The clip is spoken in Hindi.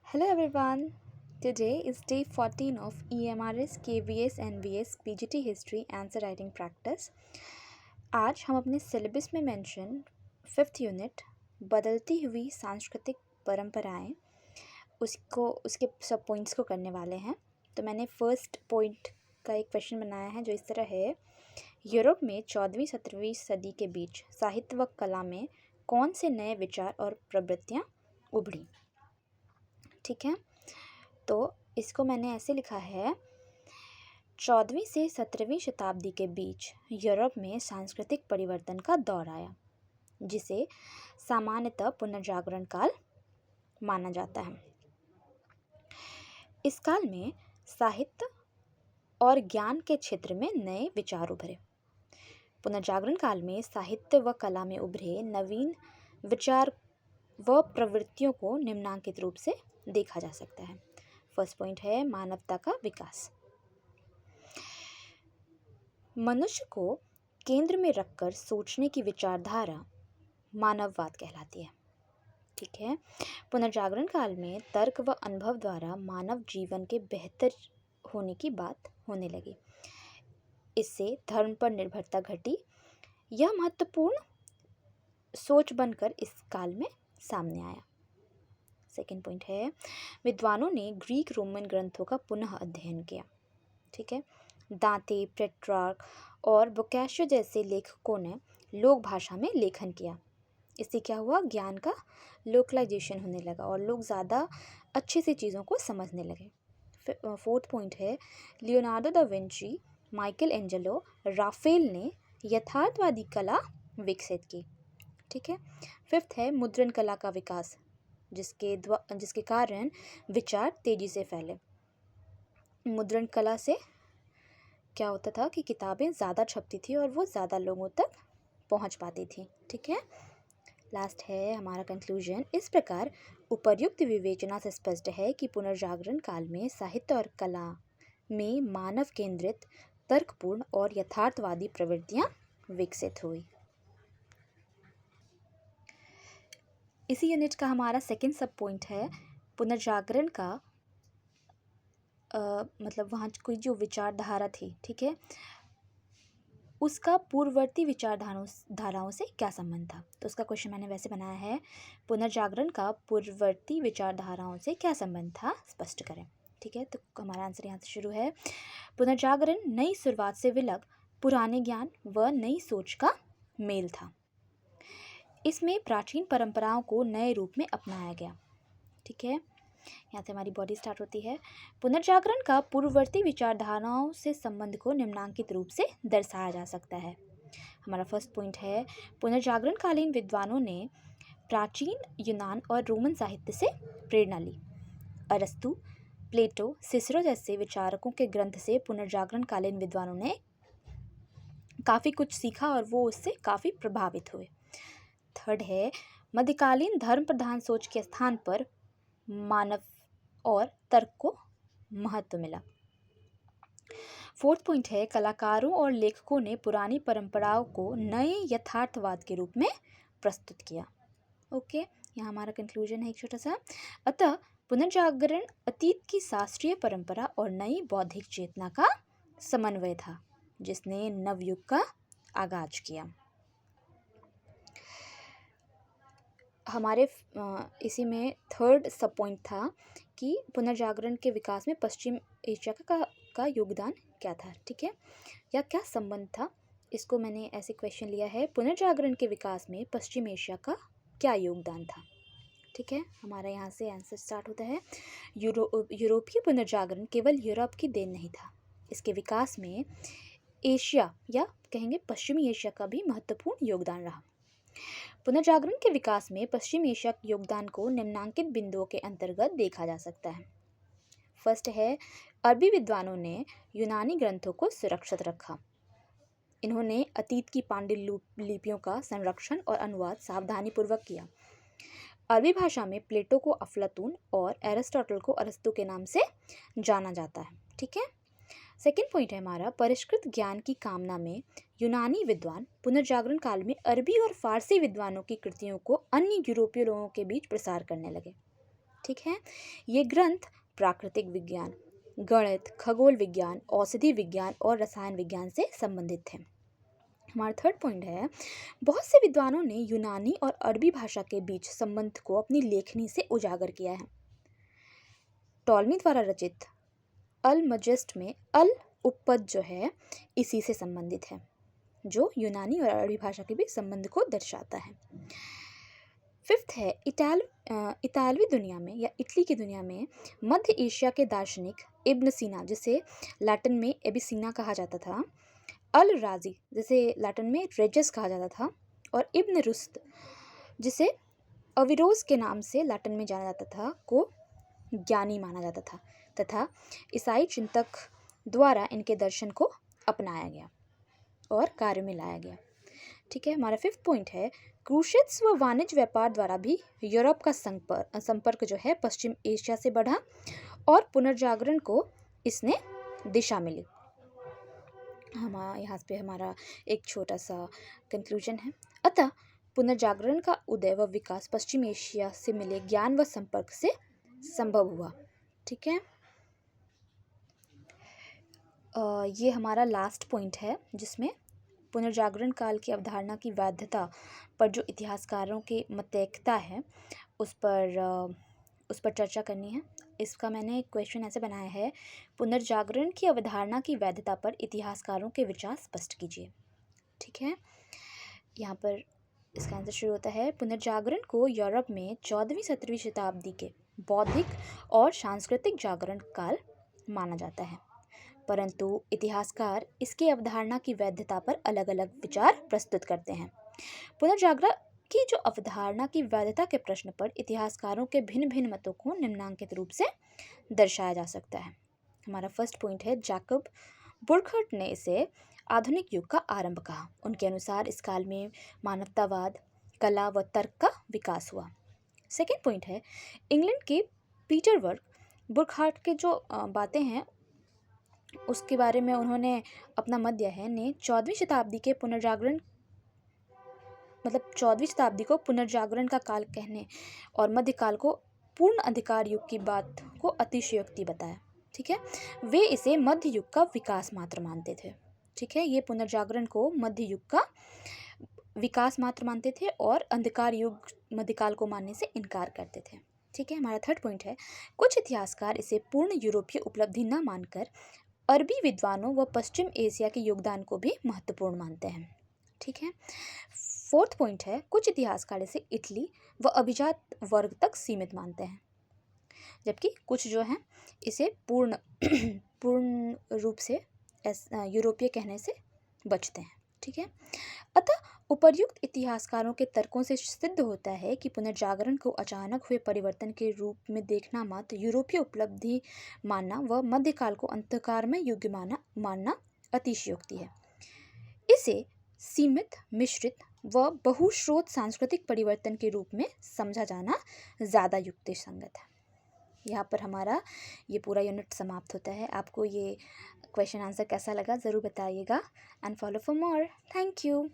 Hello everyone. Today is day 14 of EMRS, KVS, NVS, PGT History Answer Writing Practice. आज हम अपने सिलेबस में मेंशन 5th यूनिट बदलती हुई सांस्कृतिक परंपराएं उसके सब पॉइंट्स को करने वाले हैं। तो मैंने फर्स्ट पॉइंट का एक क्वेश्चन बनाया है जो इस तरह है। यूरोप में 14वीं-17वीं सदी के बीच साहित्य व कला में कौन से नए विचार और प्रवृत्तियां उभरी। ठीक है, तो इसको मैंने ऐसे लिखा है, 14वीं से 17वीं शताब्दी के बीच यूरोप में सांस्कृतिक परिवर्तन का दौर आया जिसे सामान्यतः पुनर्जागरण काल माना जाता है। इस काल में साहित्य और ज्ञान के क्षेत्र में नए विचार उभरे। पुनर्जागरण काल में साहित्य व कला में उभरे नवीन विचार व प्रवृत्तियों को निम्नांकित रूप से देखा जा सकता है। फर्स्ट पॉइंट है मानवता का विकास। मनुष्य को केंद्र में रखकर सोचने की विचारधारा मानववाद कहलाती है। ठीक है, पुनर्जागरण काल में तर्क व अनुभव द्वारा मानव जीवन के बेहतर होने की बात होने लगी। इससे धर्म पर निर्भरता घटी। यह महत्वपूर्ण सोच बनकर इस काल में सामने आया। सेकेंड पॉइंट है विद्वानों ने ग्रीक रोमन ग्रंथों का पुनः अध्ययन किया। ठीक है, दांते, पेट्रार्क और बोकाशियो जैसे लेखकों ने लोक भाषा में लेखन किया। इससे क्या हुआ, ज्ञान का लोकलाइजेशन होने लगा और लोग ज़्यादा अच्छे से चीज़ों को समझने लगे। फोर्थ पॉइंट है Leonardo da Vinci, Michelangelo, Raphael ने यथार्थवादी कला विकसित की। ठीक है, फिफ्थ है मुद्रण कला का विकास जिसके कारण विचार तेजी से फैले। मुद्रण कला से क्या होता था कि किताबें ज़्यादा छपती थी और वो ज़्यादा लोगों तक पहुंच पाती थी। ठीक है, लास्ट है हमारा कंक्लूजन। इस प्रकार उपर्युक्त विवेचना से स्पष्ट है कि पुनर्जागरण काल में साहित्य और कला में मानव केंद्रित, तर्कपूर्ण और यथार्थवादी प्रवृत्तियां विकसित हुई। इसी यूनिट का हमारा सेकंड सब पॉइंट है पुनर्जागरण का मतलब वहाँ कोई जो विचारधारा थी, ठीक है, उसका पूर्ववर्ती विचारधाराओं से क्या संबंध था। तो उसका क्वेश्चन मैंने वैसे बनाया है, पुनर्जागरण का पूर्ववर्ती विचारधाराओं से क्या संबंध था, स्पष्ट करें। ठीक है, तो हमारा आंसर यहाँ से शुरू है। पुनर्जागरण नई शुरुआत से विलग पुराने ज्ञान व नई सोच का मेल था। इसमें प्राचीन परंपराओं को नए रूप में अपनाया गया। ठीक है, यहाँ से हमारी बॉडी स्टार्ट होती है। पुनर्जागरण का पूर्ववर्ती विचारधाराओं से संबंध को निम्नांकित रूप से दर्शाया जा सकता है। हमारा फर्स्ट पॉइंट है पुनर्जागरण कालीन विद्वानों ने प्राचीन यूनान और रोमन साहित्य से प्रेरणा ली। अरस्तु, प्लेटो, सिसरो जैसे विचारकों के ग्रंथ से पुनर्जागरण कालीन विद्वानों ने काफ़ी कुछ सीखा और वो उससे काफ़ी प्रभावित हुए। थर्ड है मध्यकालीन धर्म प्रधान सोच के स्थान पर मानव और तर्क को महत्व मिला। फोर्थ पॉइंट है कलाकारों और लेखकों ने पुरानी परंपराओं को नए यथार्थवाद के रूप में प्रस्तुत किया। ओके, यहाँ हमारा कंक्लूजन है एक छोटा सा। अतः पुनर्जागरण अतीत की शास्त्रीय परंपरा और नई बौद्धिक चेतना का समन्वय था जिसने नवयुग का आगाज किया। हमारे इसी में थर्ड सब पॉइंट था कि पुनर्जागरण के विकास में पश्चिम एशिया का योगदान क्या था। ठीक है, या क्या संबंध था, इसको मैंने ऐसे क्वेश्चन लिया है, पुनर्जागरण के विकास में पश्चिम एशिया का क्या योगदान था। ठीक है, हमारा यहाँ से आंसर स्टार्ट होता है। यूरोपीय पुनर्जागरण केवल यूरोप की देन नहीं था, इसके विकास में एशिया या कहेंगे पश्चिमी एशिया का भी महत्वपूर्ण योगदान रहा। पुनर्जागरण के विकास में पश्चिम एशिया के योगदान को निम्नांकित बिंदुओं के अंतर्गत देखा जा सकता है। फर्स्ट है अरबी विद्वानों ने यूनानी ग्रंथों को सुरक्षित रखा। इन्होंने अतीत की पांडुलिपियों का संरक्षण और अनुवाद सावधानीपूर्वक किया। अरबी भाषा में प्लेटो को अफलातून और एरिस्टोटल को अरस्तु के नाम से जाना जाता है। ठीक है, सेकेंड पॉइंट है हमारा परिष्कृत ज्ञान की कामना में यूनानी विद्वान पुनर्जागरण काल में अरबी और फारसी विद्वानों की कृतियों को अन्य यूरोपीय लोगों के बीच प्रसार करने लगे। ठीक है। ये ग्रंथ प्राकृतिक विज्ञान, गणित, खगोल विज्ञान, औषधि विज्ञान और रसायन विज्ञान से संबंधित थे। हमारा थर्ड पॉइंट है, बहुत से विद्वानों ने यूनानी और अरबी भाषा के बीच संबंध को अपनी लेखनी से उजागर किया है। टॉलमी द्वारा रचित अल मजेस्ट में अल उपपद जो है इसी से संबंधित है, जो यूनानी और अरबी भाषा के बीच संबंध को दर्शाता है। फिफ्थ है, इतालवी दुनिया में या इटली की दुनिया में मध्य एशिया के दार्शनिक इब्न सीना, जिसे लैटिन में एबिसीना कहा जाता था, अल राजी, जिसे लैटिन में रेजस कहा जाता था, और इब्न रुश्द, जिसे अविरोज के नाम से लैटिन में जाना जाता था, को ज्ञानी माना जाता था तथा ईसाई चिंतक द्वारा इनके दर्शन को अपनाया गया और कार्य में लाया गया। ठीक है। हमारा फिफ्थ पॉइंट है, क्रूसेड्स व वाणिज्य व्यापार द्वारा भी यूरोप का संपर्क जो है पश्चिम एशिया से बढ़ा और पुनर्जागरण को इसने दिशा मिली। यहाँ पे हमारा एक छोटा सा कंक्लूजन है। अतः पुनर्जागरण का उदय व विकास पश्चिम एशिया से मिले ज्ञान व संपर्क से संभव हुआ। ठीक है। ये हमारा लास्ट पॉइंट है, जिसमें पुनर्जागरण काल की अवधारणा की वैधता पर जो इतिहासकारों की मतैक्यता है उस पर चर्चा करनी है। इसका मैंने एक क्वेश्चन ऐसे बनाया है, पुनर्जागरण की अवधारणा की वैधता पर इतिहासकारों के विचार स्पष्ट कीजिए। ठीक है। यहाँ पर इसका आंसर शुरू होता है, पुनर्जागरण को यूरोप में 14वीं-17वीं शताब्दी के बौद्धिक और सांस्कृतिक जागरण काल माना जाता है, परंतु इतिहासकार इसकी अवधारणा की वैधता पर अलग अलग विचार प्रस्तुत करते हैं। पुनर्जागरण की जो अवधारणा की वैधता के प्रश्न पर इतिहासकारों के भिन्न भिन्न मतों को निम्नांकित रूप से दर्शाया जा सकता है। हमारा फर्स्ट पॉइंट है, जैकब बुरखर्ट ने इसे आधुनिक युग का आरंभ कहा। उनके अनुसार इस काल में मानवतावाद, कला व तर्क का विकास हुआ। सेकेंड पॉइंट है, इंग्लैंड के पीटर बुरखर्ट के जो बातें हैं उसके बारे में उन्होंने अपना मत दिया है, ने 14वीं शताब्दी के पुनर्जागरण 14वीं शताब्दी को पुनर्जागरण का काल कहने और मध्यकाल को पूर्ण अधिकार युग की बात को अतिशयोक्ति बताया। ठीक है। वे इसे मध्य युग का विकास मात्र मानते थे। ठीक है। ये पुनर्जागरण को मध्य युग का विकास मात्र मानते थे और अंधकार युग मध्यकाल को मानने से इनकार करते थे। ठीक है। हमारा थर्ड पॉइंट है, कुछ इतिहासकार इसे पूर्ण यूरोपीय उपलब्धि न मानकर अरबी विद्वानों व पश्चिम एशिया के योगदान को भी महत्वपूर्ण मानते हैं। ठीक है। फोर्थ पॉइंट है, कुछ इतिहासकार इसे इटली व अभिजात वर्ग तक सीमित मानते हैं, जबकि कुछ जो हैं इसे पूर्ण रूप से यूरोपीय कहने से बचते हैं। ठीक है। अतः उपर्युक्त इतिहासकारों के तर्कों से सिद्ध होता है कि पुनर्जागरण को अचानक हुए परिवर्तन के रूप में देखना मात्र यूरोपीय उपलब्धि मानना व मध्यकाल को अंधकारमय युग मानना अतिशयोक्ति है। इसे सीमित, मिश्रित व बहुस्रोत सांस्कृतिक परिवर्तन के रूप में समझा जाना ज़्यादा युक्तिसंगत है। यहाँ पर हमारा ये पूरा यूनिट समाप्त होता है। आपको ये क्वेश्चन आंसर कैसा लगा ज़रूर बताइएगा, and follow for more. Thank you.